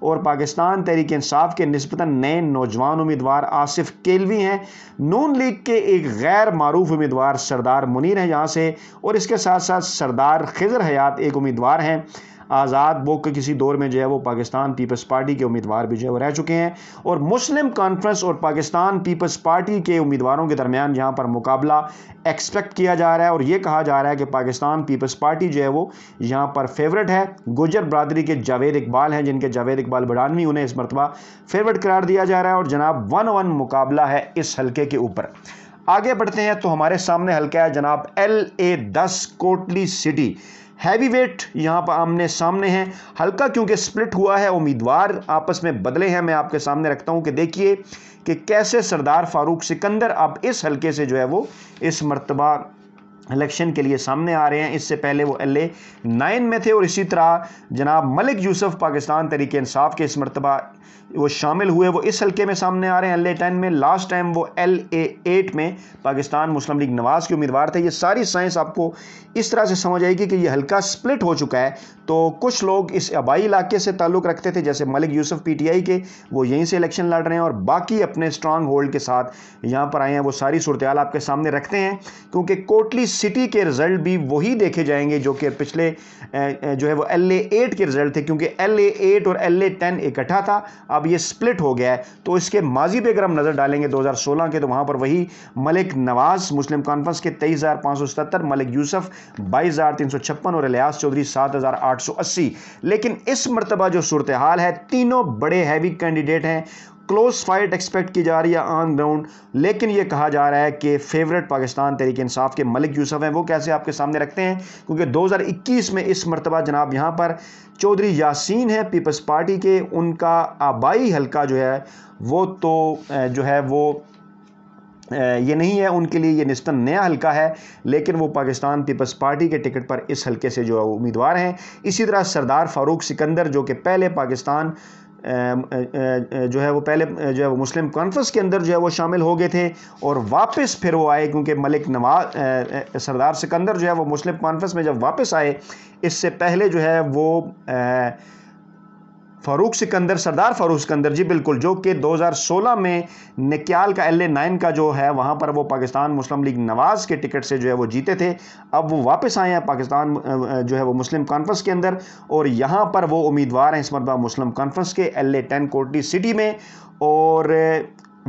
اور پاکستان تحریک انصاف کے نسبتاً نئے نوجوان امیدوار آصف کیلوی ہیں، نون لیگ کے ایک غیر معروف امیدوار سردار منیر ہیں یہاں سے، اور اس کے ساتھ ساتھ سردار خضر حیات ایک امیدوار ہیں آزاد، وہ کسی دور میں جو ہے وہ پاکستان پیپلز پارٹی کے امیدوار بھی جو ہے وہ رہ چکے ہیں، اور مسلم کانفرنس اور پاکستان پیپلز پارٹی کے امیدواروں کے درمیان یہاں پر مقابلہ ایکسپیکٹ کیا جا رہا ہے، اور یہ کہا جا رہا ہے کہ پاکستان پیپلز پارٹی جو ہے وہ یہاں پر فیورٹ ہے۔ گجر برادری کے جاوید اقبال ہیں، جن کے جاوید اقبال بڑھانوی، انہیں اس مرتبہ فیورٹ قرار دیا جا رہا ہے، اور جناب 1-1 مقابلہ ہے اس حلقے کے اوپر۔ آگے بڑھتے ہیں تو ہمارے سامنے حلقہ ہے جناب LA10 Kotli city, heavy weight یہاں پر آمنے سامنے ہیں۔ حلقہ کیونکہ سپلٹ ہوا ہے، امیدوار آپس میں بدلے ہیں، میں آپ کے سامنے رکھتا ہوں کہ دیکھیے کہ کیسے سردار فاروق سکندر اب اس حلقے سے جو ہے وہ اس مرتبہ الیکشن کے لیے سامنے آ رہے ہیں۔ اس سے پہلے وہ LA9 میں تھے، اور اسی طرح جناب ملک یوسف پاکستان تحریک انصاف کے اس مرتبہ وہ شامل ہوئے، وہ اس حلقے میں سامنے آ رہے ہیں LA10 میں۔ لاسٹ ٹائم وہ LA8 میں پاکستان مسلم لیگ نواز کے امیدوار تھے۔ یہ ساری سائنس آپ کو اس طرح سے سمجھ آئے گی کہ یہ حلقہ سپلٹ ہو چکا ہے، تو کچھ لوگ اس آبائی علاقے سے تعلق رکھتے تھے جیسے ملک یوسف PTI کے، وہ یہیں سے الیکشن لڑ رہے ہیں، اور باقی اپنے سٹرانگ ہولڈ کے ساتھ یہاں پر آئے ہیں۔ وہ ساری صورتحال آپ کے سامنے رکھتے ہیں، کیونکہ کوٹلی سٹی کے رزلٹ بھی وہی دیکھے جائیں گے جو کہ پچھلے جو ہے وہ LA8 کے رزلٹ تھے، کیونکہ LA8 اور LA10 اکٹھا تھا، اب یہ سپلٹ ہو گیا ہے۔ تو اس کے ماضی پہ اگر ہم نظر ڈالیں گے 2016 کے، تو وہاں پر وہی ملک نواز مسلم کانفرنس کے 23,577، ملک یوسف 22,356 اور الیاس چودھری 7,880۔ لیکن اس مرتبہ جو صورتحال ہے، تینوں بڑے ہیوی کینڈیڈیٹ ہیں، کلوز فائٹ ایکسپیکٹ کی جا رہی ہے آن گراؤنڈ، لیکن یہ کہا جا رہا ہے کہ فیورٹ پاکستان تحریک انصاف کے ملک یوسف ہیں۔ وہ کیسے آپ کے سامنے رکھتے ہیں، کیونکہ 2021 میں اس مرتبہ جناب یہاں پر چودھری یاسین ہیں پیپلز پارٹی کے، ان کا آبائی حلقہ جو ہے وہ تو جو ہے وہ یہ نہیں ہے، ان کے لیے یہ نسبتاً نیا حلقہ ہے، لیکن وہ پاکستان پیپلز پارٹی کے ٹکٹ پر اس حلقے سے جو امیدوار ہیں۔ اسی طرح سردار فاروق سکندر جو کہ پہلے پاکستان جو ہے وہ پہلے جو ہے وہ مسلم کانفرنس کے اندر جو ہے وہ شامل ہو گئے تھے، اور واپس پھر وہ آئے، کیونکہ ملک نواز سردار سکندر جو ہے وہ مسلم کانفرنس میں جب واپس آئے، اس سے پہلے جو ہے وہ سردار فاروق سکندر جی بالکل، جو کہ 2016 میں نکیال کا LA9 کا جو ہے وہاں پر وہ پاکستان مسلم لیگ نواز کے ٹکٹ سے جو ہے وہ جیتے تھے، اب وہ واپس آئے ہیں پاکستان جو ہے وہ مسلم کانفرنس کے اندر، اور یہاں پر وہ امیدوار ہیں اس مرتبہ مسلم کانفرنس کے LA10 کوٹلی سٹی میں، اور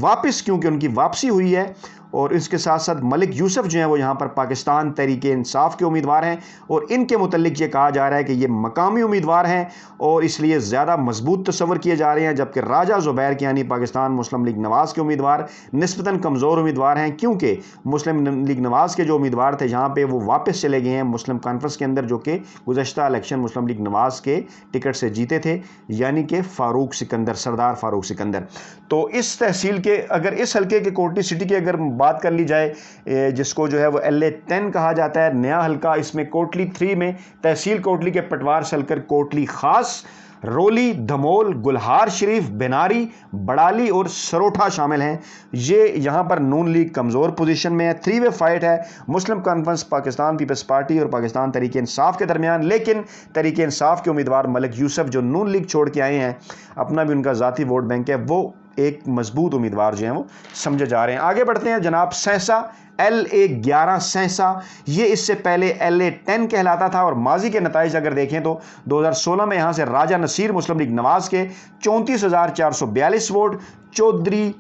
واپس کیونکہ ان کی واپسی ہوئی ہے، اور اس کے ساتھ ساتھ ملک یوسف جو ہیں وہ یہاں پر پاکستان تحریک انصاف کے امیدوار ہیں، اور ان کے متعلق یہ کہا جا رہا ہے کہ یہ مقامی امیدوار ہیں اور اس لیے زیادہ مضبوط تصور کیے جا رہے ہیں، جبکہ راجہ زبیر کی یعنی پاکستان مسلم لیگ نواز کے امیدوار نسبتاً کمزور امیدوار ہیں، کیونکہ مسلم لیگ نواز کے جو امیدوار تھے جہاں پہ وہ واپس چلے گئے ہیں مسلم کانفرنس کے اندر، جو کہ گزشتہ الیکشن مسلم لیگ نواز کے ٹکٹ سے جیتے تھے، یعنی کہ سردار فاروق سکندر۔ تو اس تحصیل کے اگر اس حلقے کے کوٹلی سٹی کی اگر بات کر لی جائے، جس کو جو ہے وہ LA10 کہا جاتا ہے، نیا حلقہ، اس میں کوٹلی 3 میں تحصیل کوٹلی کے پٹوار سلکر، کوٹلی خاص، رولی، دھمول، گلہار شریف، بناری، بڑالی اور سروٹھا شامل ہیں۔ یہ یہاں پر نون لیگ کمزور پوزیشن میں ہے، 3 وے فائٹ ہے مسلم کانفرنس، پاکستان پیپلز پارٹی اور پاکستان تحریک انصاف کے درمیان، لیکن تحریک انصاف کے امیدوار ملک یوسف جو نون لیگ چھوڑ کے آئے ہیں، اپنا بھی ان کا ذاتی ووٹ بینک ہے، وہ ایک مضبوط امیدوار جو ہیں وہ سمجھے جا رہے ہیں۔ آگے بڑھتے ہیں جناب سہسا، LA11 سہسا، یہ اس سے پہلے LA10 کہلاتا تھا، اور ماضی کے نتائج اگر دیکھیں تو 2016 میں یہاں سے راجہ نصیر مسلم لیگ نواز کے 34,442 ووٹ، چودھری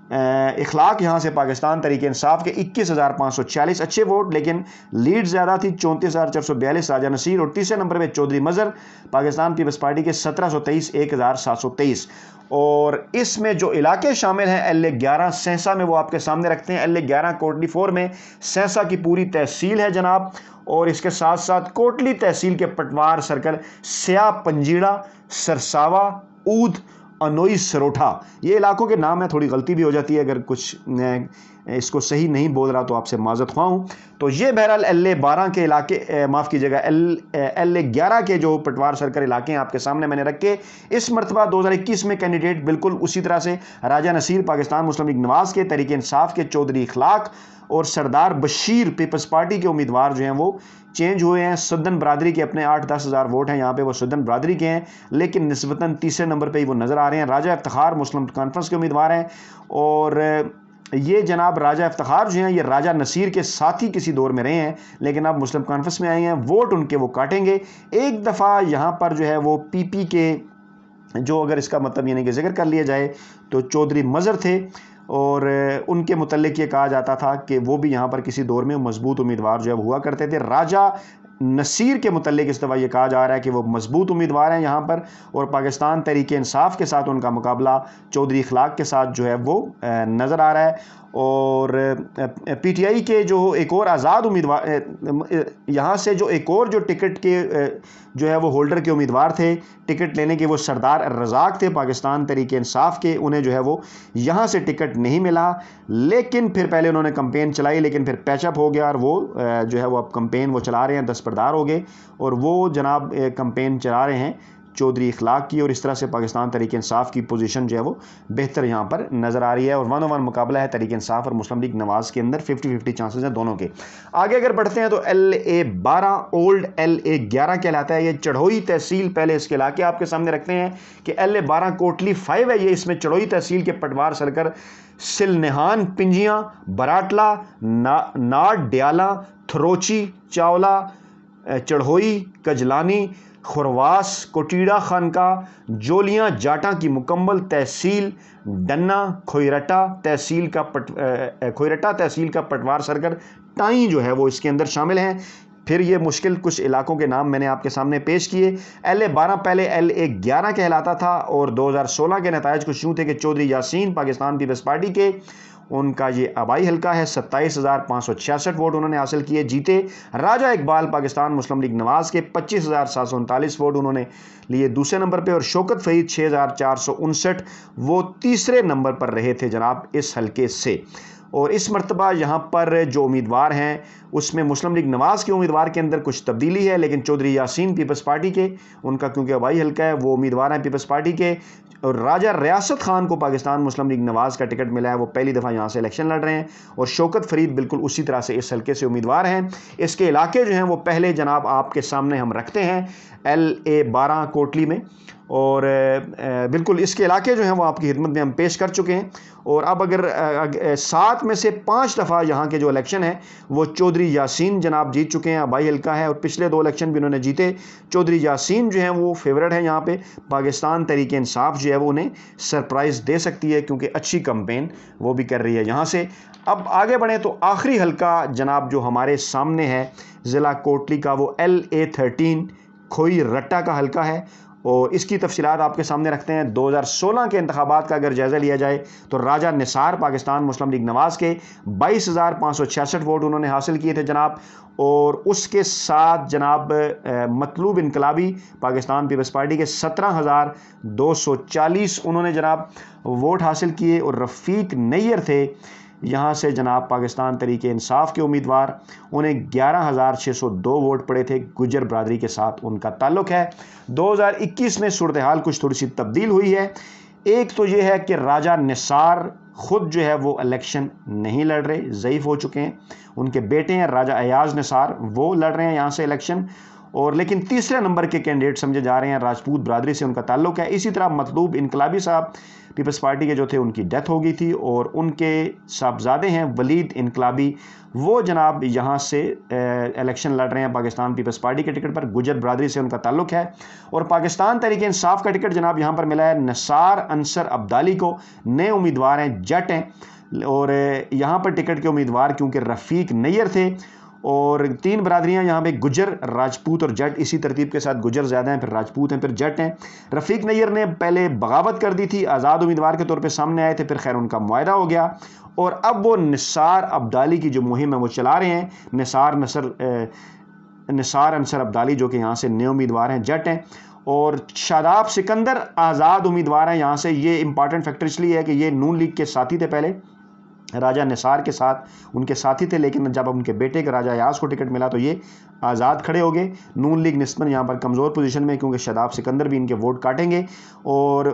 اخلاق یہاں سے پاکستان تحریک انصاف کے 21,546 اچھے ووٹ، لیکن لیڈ زیادہ تھی، 34,442 راجہ نصیر، اور تیسرے نمبر پہ چودھری مظہر پاکستان پیپلز پارٹی کے 1723 1,723۔ اور اس میں جو علاقے شامل ہیں LA11 سہسا میں وہ آپ کے سامنے رکھتے ہیں۔ LA11 کوٹلی 4 میں سہسا کی پوری تحصیل ہے جناب، اور اس کے ساتھ ساتھ کوٹلی تحصیل کے پٹوار سرکل، سیاہ پنجیڑا، سرساوا، اود، انوئی، سروٹھا، یہ علاقوں کے نام ہے، تھوڑی غلطی بھی ہو جاتی ہے اگر کچھ اس کو صحیح نہیں بول رہا تو آپ سے معذرت خواہ ہوں. تو یہ بہرحال LA-12 کے علاقے، معاف کیجیے گا LA-11 کے جو پٹوار سرکل علاقے ہیں آپ کے سامنے میں نے رکھے. اس مرتبہ 2021 میں کینڈیڈیٹ بالکل اسی طرح سے راجہ نصیر پاکستان مسلم لیگ نواز کے، تحریک انصاف کے چودھری اخلاق اور سردار بشیر پیپلز پارٹی کے امیدوار جو ہیں وہ چینج ہوئے ہیں. سدن برادری کے اپنے 8-10 ہزار ووٹ ہیں یہاں پہ، وہ سدن برادری کے ہیں، لیکن نسبتاً تیسرے نمبر پہ ہی وہ نظر آ رہے ہیں. راجہ افتخار مسلم کانفرنس کے امیدوار ہیں، اور یہ جناب راجہ افتخار جو ہیں یہ راجہ نصیر کے ساتھی کسی دور میں رہے ہیں، لیکن اب مسلم کانفرنس میں آئے ہیں. ووٹ ان کے وہ کاٹیں گے. ایک دفعہ یہاں پر جو ہے وہ پی کے جو، اگر اس کا مطلب یعنی کہ ذکر کر لیا جائے تو چودھری مظہر تھے، اور ان کے متعلق یہ کہا جاتا تھا کہ وہ بھی یہاں پر کسی دور میں مضبوط امیدوار جو ہے ہوا کرتے تھے. راجہ نصیر کے متعلق اس دفعہ یہ کہا جا رہا ہے کہ وہ مضبوط امیدوار ہیں یہاں پر، اور پاکستان تحریک انصاف کے ساتھ ان کا مقابلہ چودھری اخلاق کے ساتھ جو ہے وہ نظر آ رہا ہے. اور PTI کے جو ایک اور آزاد امیدوار، یہاں سے جو ایک اور جو ٹکٹ کے جو ہے وہ ہولڈر کے امیدوار تھے ٹکٹ لینے کے، وہ سردار الرزاق تھے پاکستان تحریک انصاف کے. انہیں جو ہے وہ یہاں سے ٹکٹ نہیں ملا، لیکن پھر پہلے انہوں نے کمپین چلائی، لیکن پھر پیچ اپ ہو گیا، اور وہ جو ہے وہ اب کمپین وہ چلا رہے ہیں، دستبردار ہو گئے، اور وہ جناب کمپین چلا رہے ہیں چودھری اخلاق کی. اور اس طرح سے پاکستان تحریک انصاف کی پوزیشن جو ہے وہ بہتر یہاں پر نظر آ رہی ہے، اور 1-on-1 مقابلہ ہے تحریک انصاف اور مسلم لیگ نواز کے اندر. 50-50 چانسز ہیں دونوں کے. آگے اگر بڑھتے ہیں تو LA-12 اولڈ LA-11 کہلاتا ہے. یہ چڑھوئی تحصیل، پہلے اس کے علاقے آپ کے سامنے رکھتے ہیں کہ LA-12 کوٹلی 5 ہے. یہ اس میں چڑھوئی تحصیل کے پٹوار سرکل سلنہان، پنجیاں، براٹلا، ناڈ ڈیالہ، تھروچی، چاولہ، چڑھوئی، کجلانی، خرواس، کوٹیڑا خانقاہ، جولیاں جاٹاں کی مکمل تحصیل، ڈنہ، کھوئرٹا تحصیل کا پٹوار سرکل ٹائیں جو ہے وہ اس کے اندر شامل ہیں. پھر یہ مشکل کچھ علاقوں کے نام میں نے آپ کے سامنے پیش کیے. LA-12 پہلے LA-11 کہلاتا تھا، اور 2016 کے نتائج کچھ یوں تھے کہ چودھری یاسین پاکستان پیپلز پارٹی کے، ان کا یہ آبائی حلقہ ہے، 27,566 ووٹ انہوں نے حاصل کیے، جیتے. راجہ اقبال پاکستان مسلم لیگ نواز کے 25,739 ووٹ انہوں نے لیے دوسرے نمبر پہ، اور شوکت فرید 6,459 وہ تیسرے نمبر پر رہے تھے جناب اس حلقے سے. اور اس مرتبہ یہاں پر جو امیدوار ہیں اس میں مسلم لیگ نواز کے امیدوار کے اندر کچھ تبدیلی ہے، لیکن چودھری یاسین پیپلز پارٹی کے، ان کا کیونکہ آبائی حلقہ ہے، وہ امیدوار ہیں پیپلز پارٹی کے. اور راجہ ریاست خان کو پاکستان مسلم لیگ نواز کا ٹکٹ ملا ہے، وہ پہلی دفعہ یہاں سے الیکشن لڑ رہے ہیں. اور شوکت فرید بالکل اسی طرح سے اس حلقے سے امیدوار ہیں. اس کے علاقے جو ہیں وہ پہلے جناب آپ کے سامنے ہم رکھتے ہیں LA-12 کوٹلی میں، اور بالکل اس کے علاقے جو ہیں وہ آپ کی خدمت میں ہم پیش کر چکے ہیں. اور اب اگر 7 میں سے 5 دفعہ یہاں کے جو الیکشن ہیں وہ چودھری یاسین جناب جیت چکے ہیں، آبائی حلقہ ہے، اور پچھلے 2 الیکشن بھی انہوں نے جیتے. چودھری یاسین جو ہیں وہ فیورٹ ہیں یہاں پہ. پاکستان تحریک انصاف جو ہے وہ انہیں سرپرائز دے سکتی ہے، کیونکہ اچھی کمپین وہ بھی کر رہی ہے یہاں سے. اب آگے بڑھیں تو آخری حلقہ جناب جو ہمارے سامنے ہے ضلع کوٹلی کا، وہ LA-13 کھوئی رٹا کا حلقہ ہے، اور اس کی تفصیلات آپ کے سامنے رکھتے ہیں. 2016 کے انتخابات کا اگر جائزہ لیا جائے تو راجہ نثار پاکستان مسلم لیگ نواز کے 22,566 ووٹ انہوں نے حاصل کیے تھے جناب. اور اس کے ساتھ جناب مطلوب انقلابی پاکستان پیپلز پارٹی کے 17,240 انہوں نے جناب ووٹ حاصل کیے. اور رفیق نیر تھے یہاں سے جناب پاکستان تحریک انصاف کے امیدوار، انہیں 11,602 ووٹ پڑے تھے. گجر برادری کے ساتھ ان کا تعلق ہے. 2021 میں صورتحال کچھ تھوڑی سی تبدیل ہوئی ہے. ایک تو یہ ہے کہ راجہ نثار خود جو ہے وہ الیکشن نہیں لڑ رہے، ضعیف ہو چکے ہیں. ان کے بیٹے ہیں راجہ ایاز نثار، وہ لڑ رہے ہیں یہاں سے الیکشن، اور لیکن تیسرے نمبر کے کینڈیڈیٹ سمجھے جا رہے ہیں، راجپوت برادری سے ان کا تعلق ہے. اسی طرح مطلوب انقلابی صاحب پیپلز پارٹی کے جو تھے ان کی ڈیتھ ہو گئی تھی، اور ان کے صاحبزادے ہیں ولید انقلابی، وہ جناب یہاں سے الیکشن لڑ رہے ہیں پاکستان پیپلز پارٹی کے ٹکٹ پر. گجر برادری سے ان کا تعلق ہے. اور پاکستان تحریک انصاف کا ٹکٹ جناب یہاں پر ملا ہے نثار انصر عبدالی کو، نئے امیدوار ہیں، جٹ ہیں. اور یہاں پر ٹکٹ کے امیدوار کیونکہ رفیق نیر تھے، اور 3 برادریاں یہاں پہ گجر، راجپوت اور جٹ، اسی ترتیب کے ساتھ گجر زیادہ ہیں، پھر راجپوت ہیں، پھر جٹ ہیں. رفیق نیر نے پہلے بغاوت کر دی تھی، آزاد امیدوار کے طور پہ سامنے آئے تھے، پھر خیر ان کا معاہدہ ہو گیا، اور اب وہ نثار عبدالی کی جو مہم ہے وہ چلا رہے ہیں. نثار انصر عبدالی جو کہ یہاں سے نئے امیدوار ہیں، جٹ ہیں. اور شاداب سکندر آزاد امیدوار ہیں یہاں سے. یہ امپارٹنٹ فیکٹر اس لیے ہے کہ یہ نون لیگ کے ساتھی تھے پہلے، راجہ نثار کے ساتھ ان کے ساتھی تھے، لیکن جب ان کے بیٹے کے راجہ ایاز کو ٹکٹ ملا تو یہ آزاد کھڑے ہو گئے۔ نون لیگ نسبتاً یہاں پر کمزور پوزیشن میں، کیونکہ شاداب سکندر بھی ان کے ووٹ کاٹیں گے، اور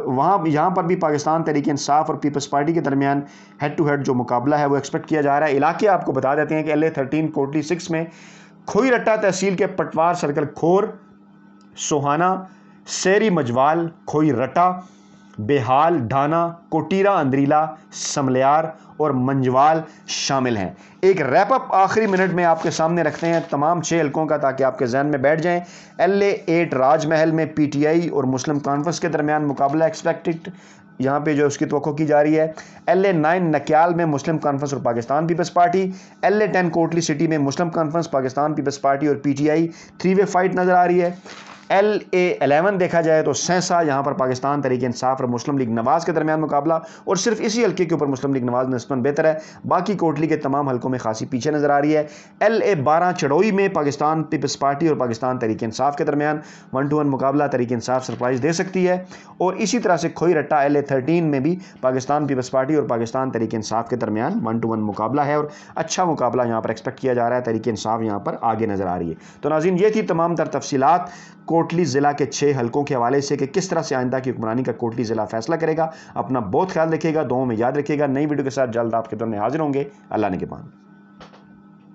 یہاں پر بھی پاکستان تحریک انصاف اور پیپلز پارٹی کے درمیان ہیڈ ٹو ہیڈ جو مقابلہ ہے وہ ایکسپیکٹ کیا جا رہا ہے۔ علاقے آپ کو بتا دیتے ہیں کہ LA13 کوٹلی 6 میں کھوئی رٹا تحصیل کے پٹوار سرکل کھور، سوہانہ، سیری مجوال، کھوئی رٹا، بےحال، ڈھانا، کوٹیرا اندریلا، سملیار اور منجوال شامل ہیں۔ ایک ریپ اپ آخری منٹ میں آپ کے سامنے رکھتے ہیں تمام 6 حلقوں کا، تاکہ آپ کے ذہن میں بیٹھ جائیں۔ LA8 راج محل میں PTI اور مسلم کانفرنس کے درمیان مقابلہ ایکسپیکٹڈ، یہاں پہ جو اس کی توقع کی جا رہی ہے۔ LA9 نکیال میں مسلم کانفرنس اور پاکستان پیپلز پارٹی۔ LA10 کوٹلی سٹی میں مسلم کانفرنس، پاکستان پیپلز پارٹی اور PTI 3 وے فائٹ نظر آ رہی ہے۔ LA11 دیکھا جائے تو سینسا، یہاں پر پاکستان تحریک انصاف اور مسلم لیگ نواز کے درمیان مقابلہ، اور صرف اسی حلقے کے اوپر مسلم لیگ نواز نسبتاً بہتر ہے، باقی کوٹلی کے تمام حلقوں میں خاصی پیچھے نظر آ رہی ہے۔ LA12 چڑوئی میں پاکستان پیپلز پارٹی اور پاکستان تحریک انصاف کے درمیان 1-1 مقابلہ، تحریک انصاف سرپرائز دے سکتی ہے، اور اسی طرح سے کھوئی رٹا LA13 میں بھی پاکستان پیپلز پارٹی اور پاکستان تحریک انصاف کے درمیان 1-1 مقابلہ ہے، اور اچھا مقابلہ یہاں پر ایکسپیکٹ کیا جا رہا ہے، تحریک انصاف یہاں پر آگے نظر آ رہی ہے۔ تو ناظرین، یہ تھی تمام تر تفصیلات کوٹلی ضلع کے 6 حلقوں کے حوالے سے کہ کس طرح سے آئندہ کی حکمرانی کا کوٹلی ضلع فیصلہ کرے گا۔ اپنا بہت خیال رکھیے گا، دعاؤں میں یاد رکھیے گا۔ نئی ویڈیو کے ساتھ جلد آپ کے سامنے حاضر ہوں گے۔ اللہ نگہبان۔